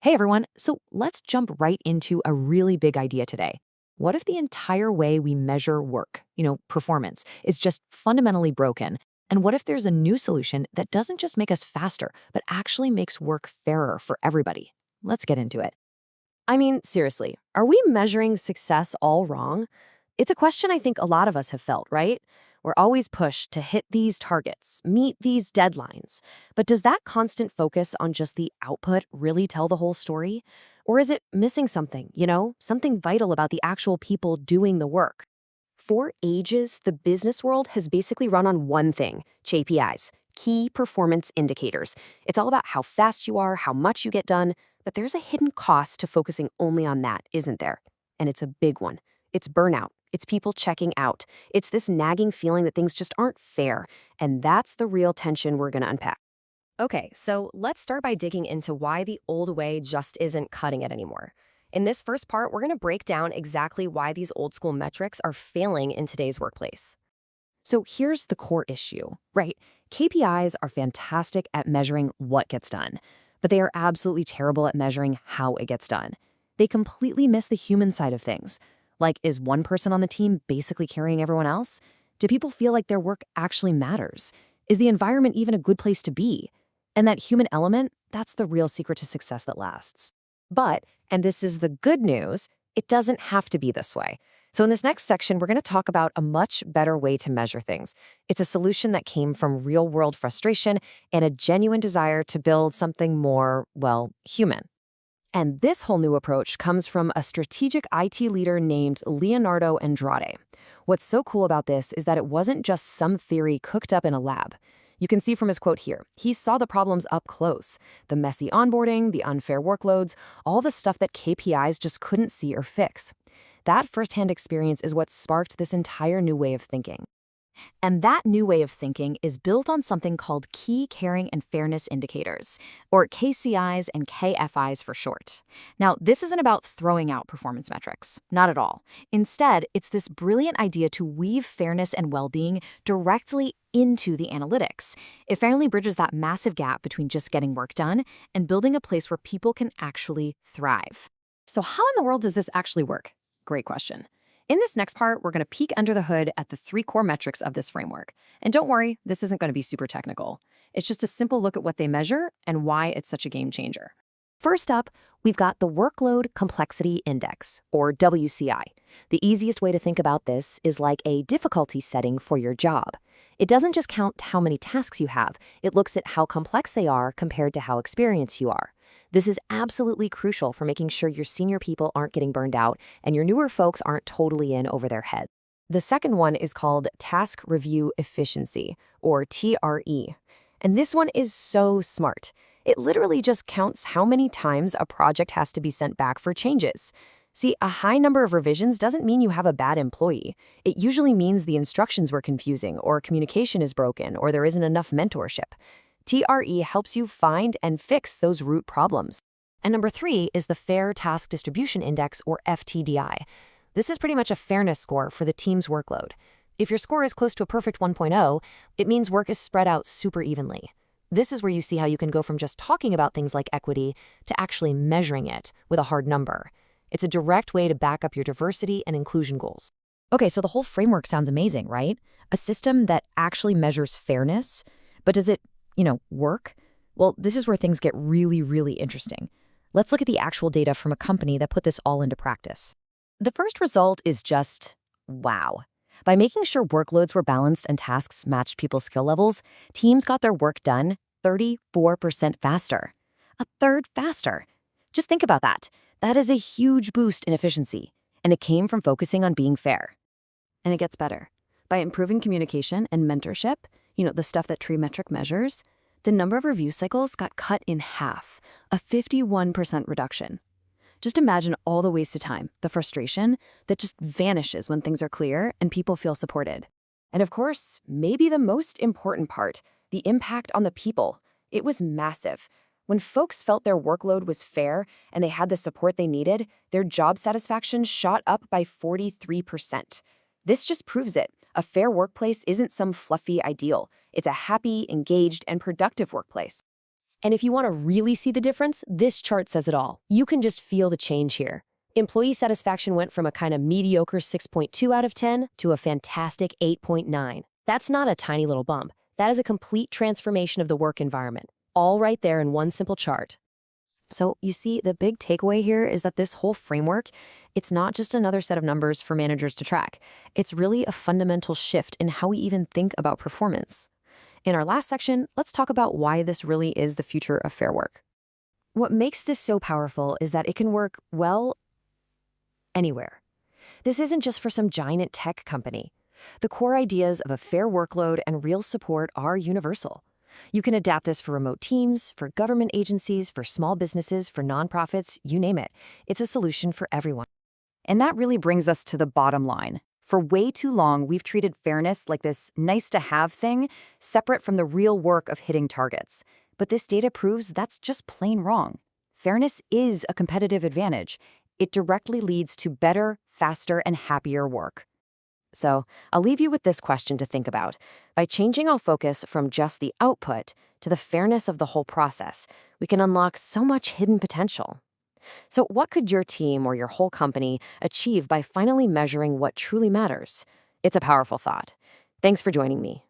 Hey everyone, so let's jump right into a really big idea today. What if the entire way we measure work, performance, is just fundamentally broken? And what if there's a new solution that doesn't just make us faster, but actually makes work fairer for everybody? Let's get into it. I mean, seriously, are we measuring success all wrong? It's a question I think a lot of us have felt, right? We're always pushed to hit these targets, meet these deadlines. But does that constant focus on just the output really tell the whole story? Or is it missing something, something vital about the actual people doing the work? For ages, the business world has basically run on one thing: KPIs, key performance indicators. It's all about how fast you are, how much you get done, but there's a hidden cost to focusing only on that, isn't there? And it's a big one. It's burnout. It's people checking out. It's this nagging feeling that things just aren't fair. And that's the real tension we're going to unpack. Okay, so let's start by digging into why the old way just isn't cutting it anymore. In this first part, we're going to break down exactly why these old school metrics are failing in today's workplace. So here's the core issue, right? KPIs are fantastic at measuring what gets done, but they are absolutely terrible at measuring how it gets done. They completely miss the human side of things. Like, is one person on the team basically carrying everyone else? Do people feel like their work actually matters? Is the environment even a good place to be? And that human element, that's the real secret to success that lasts. But, and this is the good news, it doesn't have to be this way. So in this next section, we're going to talk about a much better way to measure things. It's a solution that came from real-world frustration and a genuine desire to build something more, well, human. And this whole new approach comes from a strategic IT leader named Leonardo Andrade. What's so cool about this is that it wasn't just some theory cooked up in a lab. You can see from his quote here, he saw the problems up close: the messy onboarding, the unfair workloads, all the stuff that KPIs just couldn't see or fix. That firsthand experience is what sparked this entire new way of thinking. And that new way of thinking is built on something called Key Caring and Fairness Indicators, or KCIs and KFIs for short. Now, this isn't about throwing out performance metrics, not at all. Instead, it's this brilliant idea to weave fairness and well-being directly into the analytics. It fairly bridges that massive gap between just getting work done and building a place where people can actually thrive. So how in the world does this actually work? Great question. In this next part, we're going to peek under the hood at the three core metrics of this framework. And don't worry, this isn't going to be super technical. It's just a simple look at what they measure and why it's such a game changer. First up, we've got the Workload Complexity Index, or WCI. The easiest way to think about this is like a difficulty setting for your job. It doesn't just count how many tasks you have, it looks at how complex they are compared to how experienced you are. This is absolutely crucial for making sure your senior people aren't getting burned out and your newer folks aren't totally in over their head. The second one is called Task Review Efficiency, or TRE. And this one is so smart. It literally just counts how many times a project has to be sent back for changes. See, a high number of revisions doesn't mean you have a bad employee. It usually means the instructions were confusing, or communication is broken, or there isn't enough mentorship. TRE helps you find and fix those root problems. And number three is the Fair Task Distribution Index, or FTDI. This is pretty much a fairness score for the team's workload. If your score is close to a perfect 1.0, it means work is spread out super evenly. This is where you see how you can go from just talking about things like equity to actually measuring it with a hard number. It's a direct way to back up your diversity and inclusion goals. Okay, so the whole framework sounds amazing, right? A system that actually measures fairness, but does it work? Well, this is where things get really, really interesting. Let's look at the actual data from a company that put this all into practice. The first result is just wow. By making sure workloads were balanced and tasks matched people's skill levels, teams got their work done 34% faster. A third faster. Just think about that. That is a huge boost in efficiency, and it came from focusing on being fair. And it gets better. By improving communication and mentorship, the stuff that Tree Metric measures, the number of review cycles got cut in half, a 51% reduction. Just imagine all the wasted time, the frustration that just vanishes when things are clear and people feel supported. And of course, maybe the most important part, the impact on the people. It was massive. When folks felt their workload was fair and they had the support they needed, their job satisfaction shot up by 43%. This just proves it. A fair workplace isn't some fluffy ideal. It's a happy, engaged, and productive workplace. And if you want to really see the difference, this chart says it all. You can just feel the change here. Employee satisfaction went from a kind of mediocre 6.2 out of 10 to a fantastic 8.9. That's not a tiny little bump. That is a complete transformation of the work environment, all right there in one simple chart. So you see, the big takeaway here is that this whole framework, it's not just another set of numbers for managers to track. It's really a fundamental shift in how we even think about performance. In our last section, let's talk about why this really is the future of fair work. What makes this so powerful is that it can work, well, anywhere. This isn't just for some giant tech company. The core ideas of a fair workload and real support are universal. You can adapt this for remote teams, for government agencies, for small businesses, for nonprofits, you name it. It's a solution for everyone. And that really brings us to the bottom line. For way too long, we've treated fairness like this nice-to-have thing, separate from the real work of hitting targets. But this data proves that's just plain wrong. Fairness is a competitive advantage. It directly leads to better, faster, and happier work. So, I'll leave you with this question to think about. By changing our focus from just the output to the fairness of the whole process, we can unlock so much hidden potential. So, what could your team or your whole company achieve by finally measuring what truly matters? It's a powerful thought. Thanks for joining me.